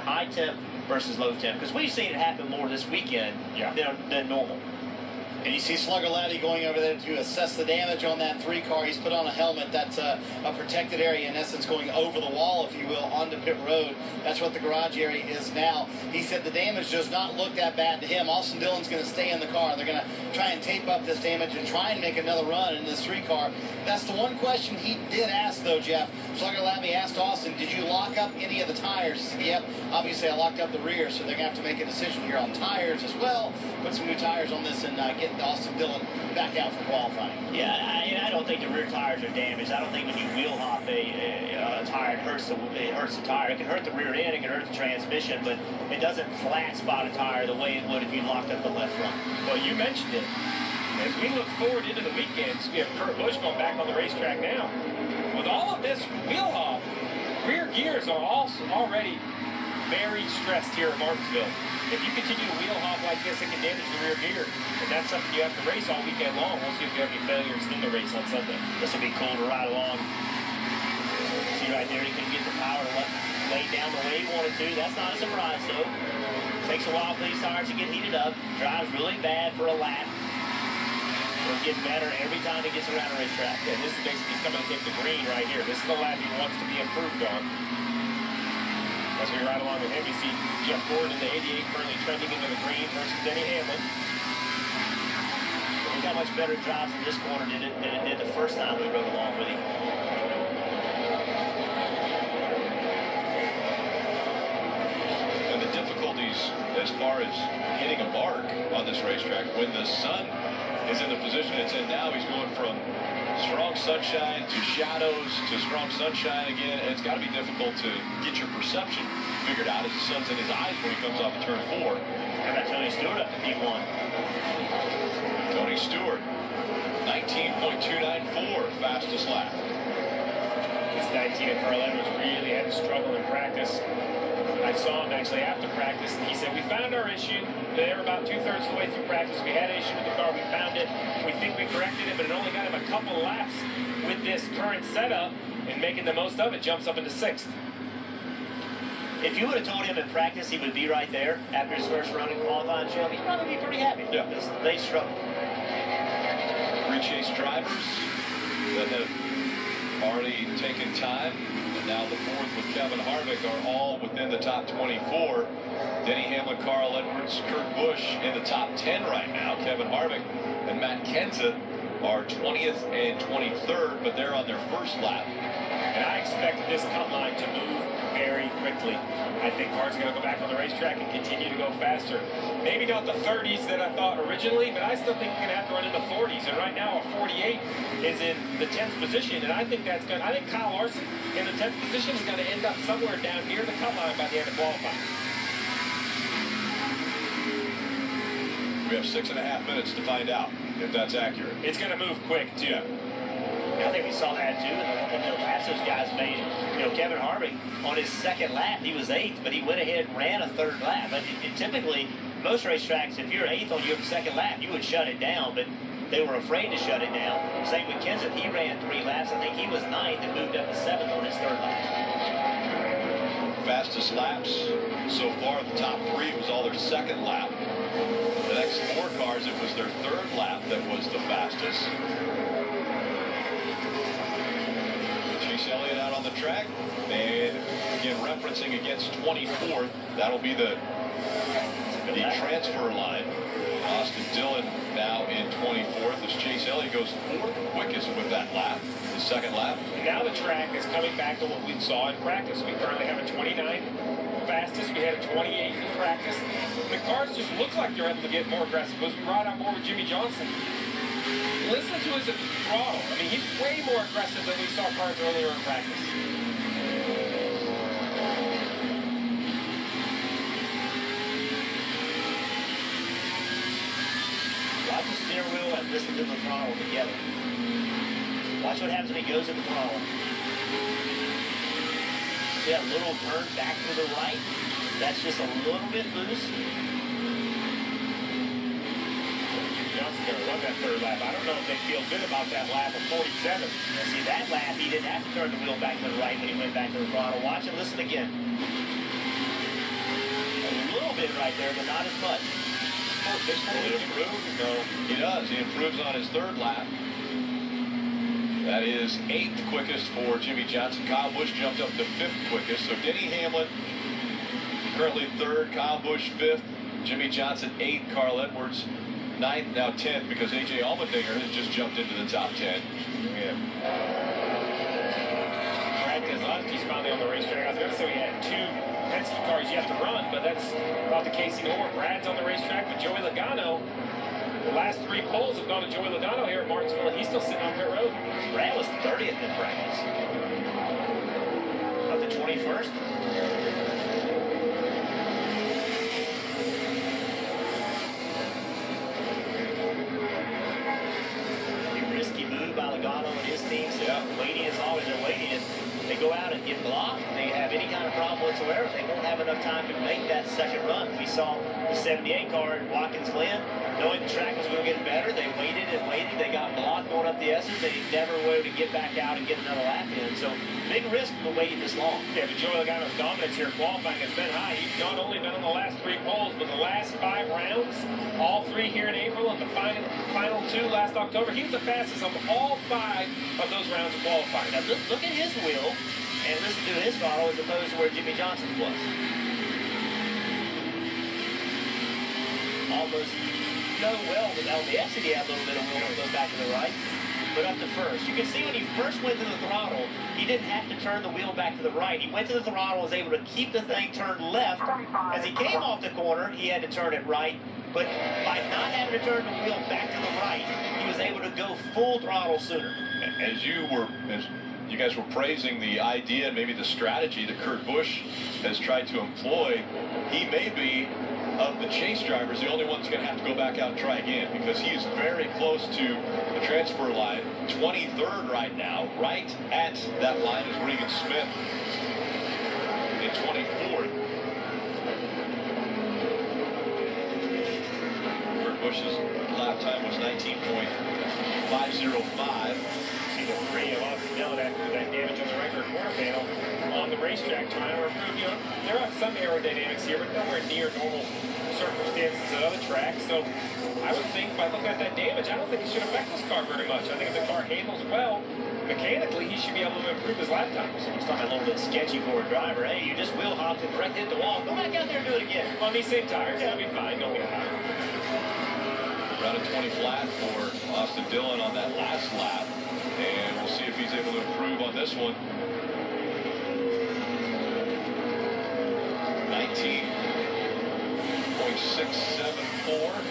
high temp versus low temp, because we've seen it happen more this weekend than normal. And you see Slugger Labby going over there to assess the damage on that 3 car. He's put on a helmet that's a protected area, in essence, going over the wall, if you will, onto pit road. That's what the garage area is now. He said the damage does not look that bad to him. Austin Dillon's going to stay in the car. They're going to try and tape up this damage and try and make another run in this 3 car. That's the one question he did ask, though, Jeff. Slugger Labby asked Austin, did you lock up any of the tires? He said, yep, obviously I locked up the rear, so they're going to have to make a decision here on tires as well. Put some new tires on this and get Austin Dillon back out for qualifying. Yeah, I don't think the rear tires are damaged. I don't think when you wheel hop a tire, it hurts the tire. It can hurt the rear end, it can hurt the transmission, but it doesn't flat spot a tire the way it would if you locked up the left front. Well, you mentioned it. As we look forward into the weekends, we have Kurt Busch going back on the racetrack now. With all of this wheel hop, rear gears are also already very stressed here at Martinsville. If you continue to wheel hop like this, it can damage the rear gear. And that's something you have to race all weekend long. We'll see if we have any failures in the race on Sunday. This will be cool to ride along. See right there, he couldn't get the power to lay down the way he wanted to. That's not a surprise, though. Takes a while for these tires to get heated up. Drives really bad for a lap. It'll get better every time he gets around a racetrack. And this is basically, he's coming to take the green right here. This is the lap he wants to be improved on. As we ride along with him, we see Jeff Gordon in the 88 currently trending into the green versus Denny Hamlin. Look how much better it drives in this corner than it did the first time we rode along with him. And the difficulties as far as hitting a mark on this racetrack, when the sun is in the position it's in now, he's going from strong sunshine to shadows to strong sunshine again, and it's got to be difficult to get your perception figured out as the sun's in his eyes when he comes off of turn 4. How about Tony Stewart up to P1? Tony Stewart, 19.294, fastest lap. This 19 at Carl Edwards really had to struggle in practice. I saw him actually after practice, and he said, we found our issue. They were about 2/3 of the way through practice. We had an issue with the car. We found it. We think we corrected it, but it only got him a couple laps with this current setup, and making the most of it, jumps up into 6th. If you would have told him in practice he would be right there after his first run in qualifying, show, he'd probably be pretty happy. Yeah. They struggled. 3 chase drivers that have already taken time. And now the 4th with Kevin Harvick are all within the top 24. Denny Hamlin, Carl Edwards, Kurt Busch in the top 10 right now. Kevin Harvick and Matt Kenseth are 20th and 23rd, but they're on their first lap. And I expect this cut line to move very quickly. I think cars are going to go back on the racetrack and continue to go faster. Maybe not the 30s that I thought originally, but I still think you're going to have to run in the 40s. And right now, a 48 is in the 10th position, and I think that's good. I think Kyle Larson in the 10th position is going to end up somewhere down near the cut line by the end of qualifying. We have 6.5 minutes to find out if that's accurate. It's going to move quick, too. Yeah. I think we saw that too in the laps those guys made. You know, Kevin Harvick on his second lap, he was 8th, but he went ahead and ran a 3rd lap. But typically, most racetracks, if you're 8th on your second lap, you would shut it down, but they were afraid to shut it down. Same with Kenseth, he ran 3 laps. I think he was 9th and moved up to 7th on his 3rd lap. Fastest laps so far, the top 3 was all their second lap. The next 4 cars, it was their 3rd lap that was the fastest. Chase Elliott out on the track, and again referencing against 24th. That'll be the transfer line. Austin Dillon now in 24th as Chase Elliott goes 4th quickest with that lap, the second lap. And now the track is coming back to what we saw in practice. We currently have a 29 fastest. We had a 28 in practice. The cars just look like they're able to get more aggressive as we ride on more with Jimmy Johnson. Listen to his throttle. I mean, he's way more aggressive than we saw cars earlier in practice. Watch the steering wheel and listen to the throttle together. Watch what happens when he goes at the throttle. See that little turn back to the right? That's just a little bit loose. Johnson's going to run that 3rd lap. I don't know if they feel good about that lap of 47. Now see, that lap, he didn't have to turn the wheel back to the right when he went back to the throttle. Watch and listen again. right there, but not as much. He does. He improves on his third lap. That is 8th quickest for Jimmy Johnson. Kyle Busch jumped up to 5th quickest. So Denny Hamlin currently 3rd, Kyle Busch 5th, Jimmy Johnson 8th, Carl Edwards 9th, now 10th because A.J. Allmendinger has just jumped into the top 10. Yeah. Brad Keselowski's finally on the racetrack. I was going to say we had 2 Penske cars you have to run, but that's about the case anymore. Brad's on the racetrack, but Joey Logano, the last 3 poles have gone to Joey Logano here at Martinsville, and he's still sitting on pit road. Brad was 30th in practice. Of the 21st. Risky move by Logano and his team. So waiting is always they're waiting. If they go out and get blocked, they have any kind of problem whatsoever, they won't have enough time to make that second run. We saw the 78 car at Watkins Glen, knowing the track was going to get better, they waited and waited. They got blocked going up the S's. They never were able to get back out and get another lap in. So big risk for waiting this long. Yeah, but Joey Logano's dominance here qualifying has been high. He's not only been on the last 3 poles, but the last 5 rounds, all 3 here in April, and the final 2 last October. He was the fastest of all 5 of those rounds of qualifying. Now look at his wheel and listen to his throttle as opposed to where Jimmy Johnson's was. Almost no well without the S, he had a little bit of wheel to go back to the right. But up to first. You can see when he first went to the throttle, he didn't have to turn the wheel back to the right. He went to the throttle, was able to keep the thing turned left. As he came off the corner, he had to turn it right. But by not having to turn the wheel back to the right, he was able to go full throttle sooner. As you guys were praising the idea and maybe the strategy that Kurt Busch has tried to employ, he may be, of the chase drivers, the only one that's going to have to go back out and try again because he is very close to the transfer line. 23rd right now, right at that line is Regan Smith in 24th. Kurt Busch's lap time was 19.505. Single 3 of Austin Dillon after that damage on the right rear quarter panel on the racetrack, trying to improve. You know, there are some aerodynamics here, but nowhere near normal circumstances at other tracks. So I would think by looking at that damage, I don't think it should affect this car very much. I think if the car handles well, mechanically, he should be able to improve his lap time. So he's talking a little bit sketchy for a driver. Hey, you just wheel hopped and direct hit the wall. Go back out there and do it again. On these same tires, it'll be fine. Don't get hot. Around a 20 flat for Austin Dillon on that last lap. And we'll see if he's able to improve on this one. 19.674.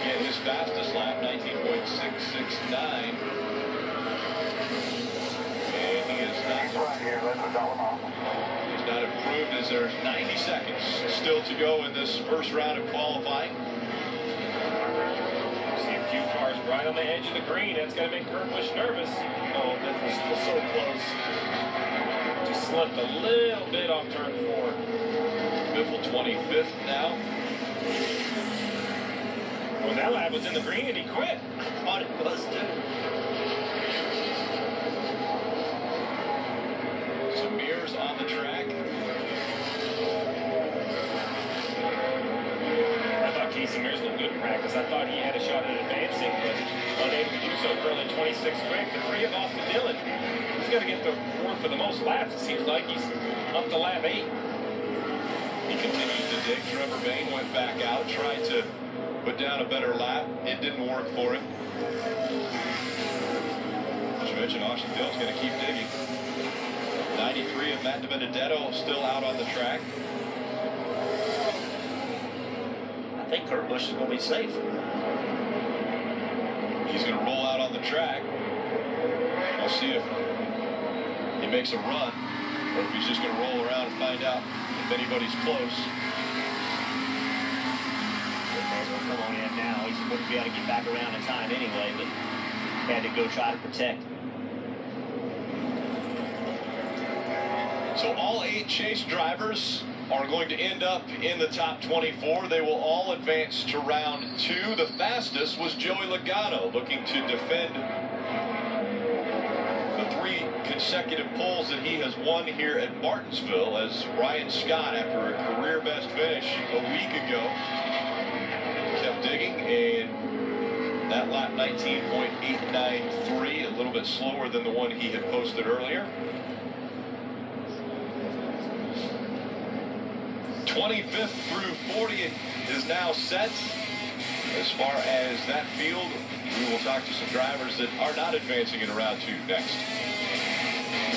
Again, his fastest lap, 19.669. And he is not improved as there's 90 seconds still to go in this first round of qualifying. See a few cars right on the edge of the green. That's going to make Kurt Busch nervous. Oh, that was so close. Just slipped a little bit off turn 4. Biffle 25th now. Well, that lap was in the green and he quit. I thought it was too. Some mirrors on the track. I thought Casey Mears looked good in practice. I thought he had a shot at advancing, but unable to do so. Curling 26 quick. The 3 of Austin Dillon. He's going to get the award for the most laps. It seems like he's up to lap 8. He continues to dig. Trevor Bayne went back out, tried to put down a better lap. It didn't work for him. As you mentioned, Austin Dillon's going to keep digging. 93 of Matt DiBenedetto still out on the track. I think Kurt Busch is going to be safe. He's going to roll out on the track. We'll see if he makes a run or if he's just going to roll around and find out if anybody's close. Come on in now. He's going to be able to get back around in time anyway, but had to go try to protect. So all 8 chase drivers are going to end up in the top 24. They will all advance to round 2. The fastest was Joey Logano, looking to defend the 3 consecutive poles that he has won here at Martinsville, as Ryan Scott, after a career best finish a week ago, kept digging, and that lap 19.893, a little bit slower than the one he had posted earlier. 25th through 40th is now set. As far as that field, we will talk to some drivers that are not advancing in round 2 next.